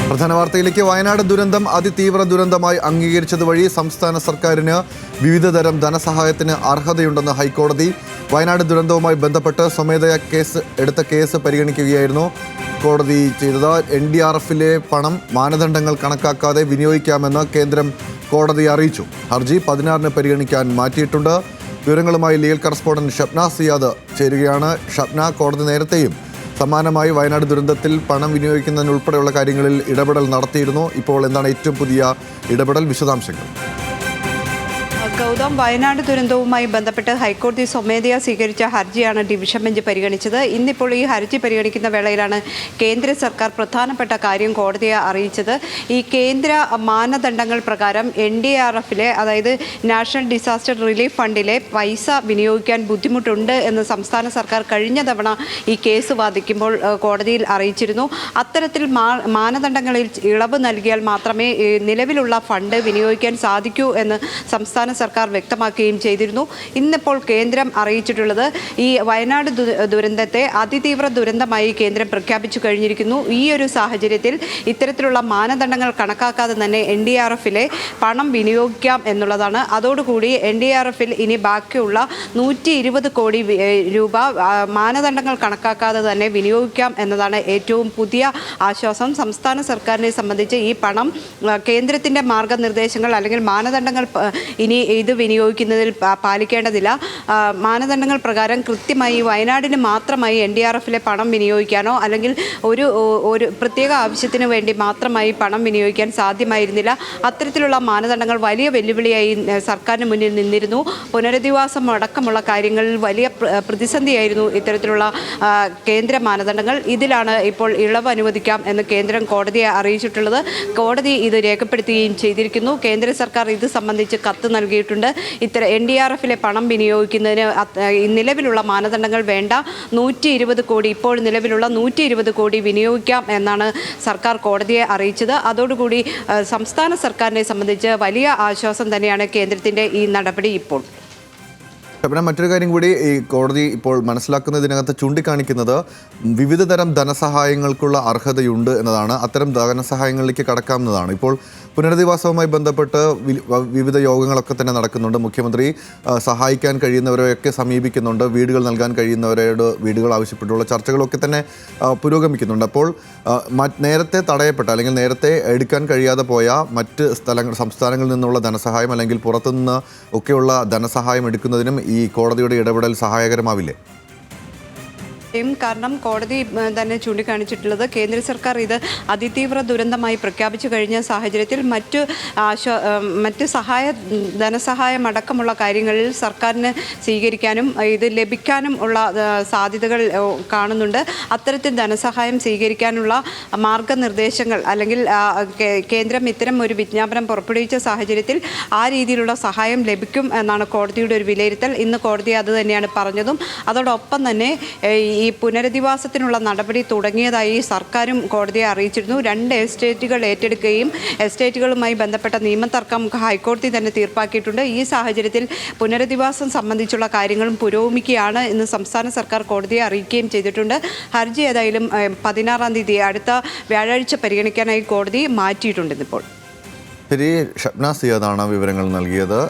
പ്രധാന വാർത്തയിലേക്ക്. വയനാട് ദുരന്തം അതിതീവ്ര ദുരന്തമായി അംഗീകരിച്ചത് വഴി സംസ്ഥാന സർക്കാരിന് വിവിധതരം ധനസഹായത്തിന് അർഹതയുണ്ടെന്ന് ഹൈക്കോടതി. വയനാട് ദുരന്തവുമായി ബന്ധപ്പെട്ട് സ്വമേധയാ എടുത്ത കേസ് പരിഗണിക്കുകയായിരുന്നു കോടതി ചെയ്തത്. NDRFിലെ പണം മാനദണ്ഡങ്ങൾ കണക്കാക്കാതെ വിനിയോഗിക്കാമെന്ന് കേന്ദ്രം കോടതിയെ അറിയിച്ചു. ഹർജി 16-ന് പരിഗണിക്കാൻ മാറ്റിയിട്ടുണ്ട്. വിവരങ്ങളുമായി ലീഗൽ കറസ്പോണ്ടന്റ് ഷബ്ന സിയാദ് ചേരുകയാണ്. ഷബ്ന, കോടതി നേരത്തെയും സമാനമായി വയനാട് ദുരന്തത്തിൽ പണം വിനിയോഗിക്കുന്നതിനുൾപ്പെടെയുള്ള കാര്യങ്ങളിൽ ഇടപെടൽ നടത്തിയിരുന്നു. ഇപ്പോൾ എന്താണ് ഏറ്റവും പുതിയ ഇടപെടൽ? വിശദാംശങ്ങൾ. ഗൗതം, വയനാട് ദുരന്തവുമായി ബന്ധപ്പെട്ട് ഹൈക്കോടതി സ്വമേധയാ സ്വീകരിച്ച ഹർജിയാണ് ഡിവിഷൻ ബെഞ്ച് പരിഗണിച്ചത്. ഇന്നിപ്പോൾ ഈ ഹർജി പരിഗണിക്കുന്ന വേളയിലാണ് കേന്ദ്ര സർക്കാർ പ്രധാനപ്പെട്ട കാര്യം കോടതിയെ അറിയിച്ചത്. ഈ കേന്ദ്ര മാനദണ്ഡങ്ങൾ പ്രകാരം NDRFിലെ, അതായത് നാഷണൽ ഡിസാസ്റ്റർ റിലീഫ് ഫണ്ടിലെ പൈസ വിനിയോഗിക്കാൻ ബുദ്ധിമുട്ടുണ്ട് എന്ന് സംസ്ഥാന സർക്കാർ കഴിഞ്ഞ തവണ ഈ കേസ് വാദിക്കുമ്പോൾ കോടതിയിൽ അറിയിച്ചിരുന്നു. അത്തരത്തിൽ മാനദണ്ഡങ്ങളിൽ ഇളവ് നൽകിയാൽ മാത്രമേ നിലവിലുള്ള ഫണ്ട് വിനിയോഗിക്കാൻ സാധിക്കൂ എന്ന് സംസ്ഥാന സർക്കാർ വ്യക്തമാക്കുകയും ചെയ്തിരുന്നു. ഇന്നിപ്പോൾ കേന്ദ്രം അറിയിച്ചിട്ടുള്ളത് ഈ വയനാട് ദുരന്തത്തെ അതിതീവ്ര ദുരന്തമായി കേന്ദ്രം പ്രഖ്യാപിച്ചു കഴിഞ്ഞിരിക്കുന്നു. ഈ ഒരു സാഹചര്യത്തിൽ ഇത്തരത്തിലുള്ള മാനദണ്ഡങ്ങൾ കണക്കാക്കാതെ തന്നെ NDRFിലെ പണം വിനിയോഗിക്കാം എന്നുള്ളതാണ്. അതോടുകൂടി NDRFിൽ ഇനി ബാക്കിയുള്ള 120 കോടി രൂപ മാനദണ്ഡങ്ങൾ കണക്കാക്കാതെ തന്നെ വിനിയോഗിക്കാം എന്നതാണ് ഏറ്റവും പുതിയ ആശ്വാസം. സംസ്ഥാന സർക്കാരിനെ സംബന്ധിച്ച് ഈ പണം കേന്ദ്രത്തിൻ്റെ മാർഗനിർദ്ദേശങ്ങൾ അല്ലെങ്കിൽ മാനദണ്ഡങ്ങൾ ഇനി ഇത് വിനിയോഗിക്കുന്നതിൽ പാലിക്കേണ്ടതില്ല. മാനദണ്ഡങ്ങൾ പ്രകാരം കൃത്യമായി വയനാടിന് മാത്രമായി NDRFിലെ പണം വിനിയോഗിക്കാനോ അല്ലെങ്കിൽ ഒരു പ്രത്യേക ആവശ്യത്തിന് വേണ്ടി മാത്രമായി പണം വിനിയോഗിക്കാൻ സാധ്യമായിരുന്നില്ല. അത്തരത്തിലുള്ള മാനദണ്ഡങ്ങൾ വലിയ വെല്ലുവിളിയായി സർക്കാരിന് മുന്നിൽ നിന്നിരുന്നു. പുനരധിവാസം അടക്കമുള്ള കാര്യങ്ങളിൽ വലിയ പ്രതിസന്ധിയായിരുന്നു ഇത്തരത്തിലുള്ള കേന്ദ്ര മാനദണ്ഡങ്ങൾ. ഇതിലാണ് ഇപ്പോൾ ഇളവ് അനുവദിക്കാം എന്ന് കേന്ദ്രം കോടതിയെ അറിയിച്ചിട്ടുള്ളത്. കോടതി ഇത് രേഖപ്പെടുത്തുകയും ചെയ്തിരിക്കുന്നു. കേന്ദ്ര സർക്കാർ ഇത് സംബന്ധിച്ച് കത്ത് നൽകിയിട്ടുണ്ട്. NDRFിലെ പണം വിനിയോഗിക്കുന്നതിന് നിലവിലുള്ള മാനദണ്ഡങ്ങൾ വേണ്ട, 120 കോടി, ഇപ്പോൾ നിലവിലുള്ള 120 കോടി വിനിയോഗിക്കാം എന്നാണ് സർക്കാർ കോടതിയെ അറിയിച്ചത്. അതോടുകൂടി സംസ്ഥാന സർക്കാരിനെ സംബന്ധിച്ച് വലിയ ആശ്വാസം തന്നെയാണ് കേന്ദ്രത്തിൻ്റെ ഈ നടപടി ഇപ്പോൾ. മറ്റൊരു കാര്യം കൂടി ഈ കോടതി ഇപ്പോൾ മനസ്സിലാക്കുന്നതിനകത്ത് ചൂണ്ടിക്കാണിക്കുന്നത് വിവിധ തരം ധനസഹായങ്ങൾക്കുള്ള അർഹതയുണ്ട് എന്നതാണ്. അത്തരം ധനസഹായങ്ങളിലേക്ക് കടക്കാവുന്നതാണ്. ഇപ്പോൾ പുനരധിവാസവുമായി ബന്ധപ്പെട്ട് വിവിധ യോഗങ്ങളൊക്കെ തന്നെ നടക്കുന്നുണ്ട്. മുഖ്യമന്ത്രി സഹായിക്കാൻ കഴിയുന്നവരെയൊക്കെ സമീപിക്കുന്നുണ്ട്. വീടുകൾ നൽകാൻ കഴിയുന്നവരോട് വീടുകൾ ആവശ്യപ്പെട്ടുള്ള ചർച്ചകളൊക്കെ തന്നെ പുരോഗമിക്കുന്നുണ്ട്. അപ്പോൾ നേരത്തെ തടയപ്പെട്ട അല്ലെങ്കിൽ നേരത്തെ എടുക്കാൻ കഴിയാതെ പോയ മറ്റ് സംസ്ഥാനങ്ങളിൽ നിന്നുള്ള ധനസഹായം അല്ലെങ്കിൽ പുറത്തുനിന്ന് ഒക്കെയുള്ള ധനസഹായം എടുക്കുന്നതിനും ഈ കോടതിയുടെ ഇടപെടൽ സഹായകരമാവില്ലേ? കാരണം കോടതി തന്നെ ചൂണ്ടിക്കാണിച്ചിട്ടുള്ളത് കേന്ദ്ര സർക്കാർ ഇത് അതിതീവ്ര ദുരന്തമായി പ്രഖ്യാപിച്ചു കഴിഞ്ഞ സാഹചര്യത്തിൽ മറ്റ് ധനസഹായം അടക്കമുള്ള കാര്യങ്ങളിൽ സർക്കാരിന് സ്വീകരിക്കാനും ഇത് ലഭിക്കാനും ഉള്ള സാധ്യതകൾ കാണുന്നുണ്ട്. അത്തരത്തിൽ ധനസഹായം സ്വീകരിക്കാനുള്ള മാർഗനിർദ്ദേശങ്ങൾ അല്ലെങ്കിൽ കേന്ദ്രം ഇത്തരം ഒരു വിജ്ഞാപനം പുറപ്പെടുവിച്ച സാഹചര്യത്തിൽ ആ രീതിയിലുള്ള സഹായം ലഭിക്കും എന്നാണ് കോടതിയുടെ ഒരു വിലയിരുത്തൽ. ഇന്ന് കോടതി അത് തന്നെയാണ് പറഞ്ഞതും. അതോടൊപ്പം തന്നെ ഈ പുനരധിവാസത്തിനുള്ള നടപടി തുടങ്ങിയതായി സർക്കാരും കോടതിയെ അറിയിച്ചിരുന്നു. 2 എസ്റ്റേറ്റുകൾ ഏറ്റെടുക്കുകയും എസ്റ്റേറ്റുകളുമായി ബന്ധപ്പെട്ട നിയമതർക്കം ഹൈക്കോടതി തന്നെ തീർപ്പാക്കിയിട്ടുണ്ട്. ഈ സാഹചര്യത്തിൽ പുനരധിവാസം സംബന്ധിച്ചുള്ള കാര്യങ്ങളും പുരോഗമിക്കുകയാണ് എന്ന് സംസ്ഥാന സർക്കാർ കോടതിയെ അറിയിക്കുകയും ചെയ്തിട്ടുണ്ട്. ഹർജി ഏതായാലും 16-ാം തീയതി അടുത്ത വ്യാഴാഴ്ച പരിഗണിക്കാനായി കോടതി മാറ്റിയിട്ടുണ്ട്. ഇപ്പോൾ ശരി, ഷബ്ന സിയാദാണ് വിവരങ്ങൾ നൽകിയത്.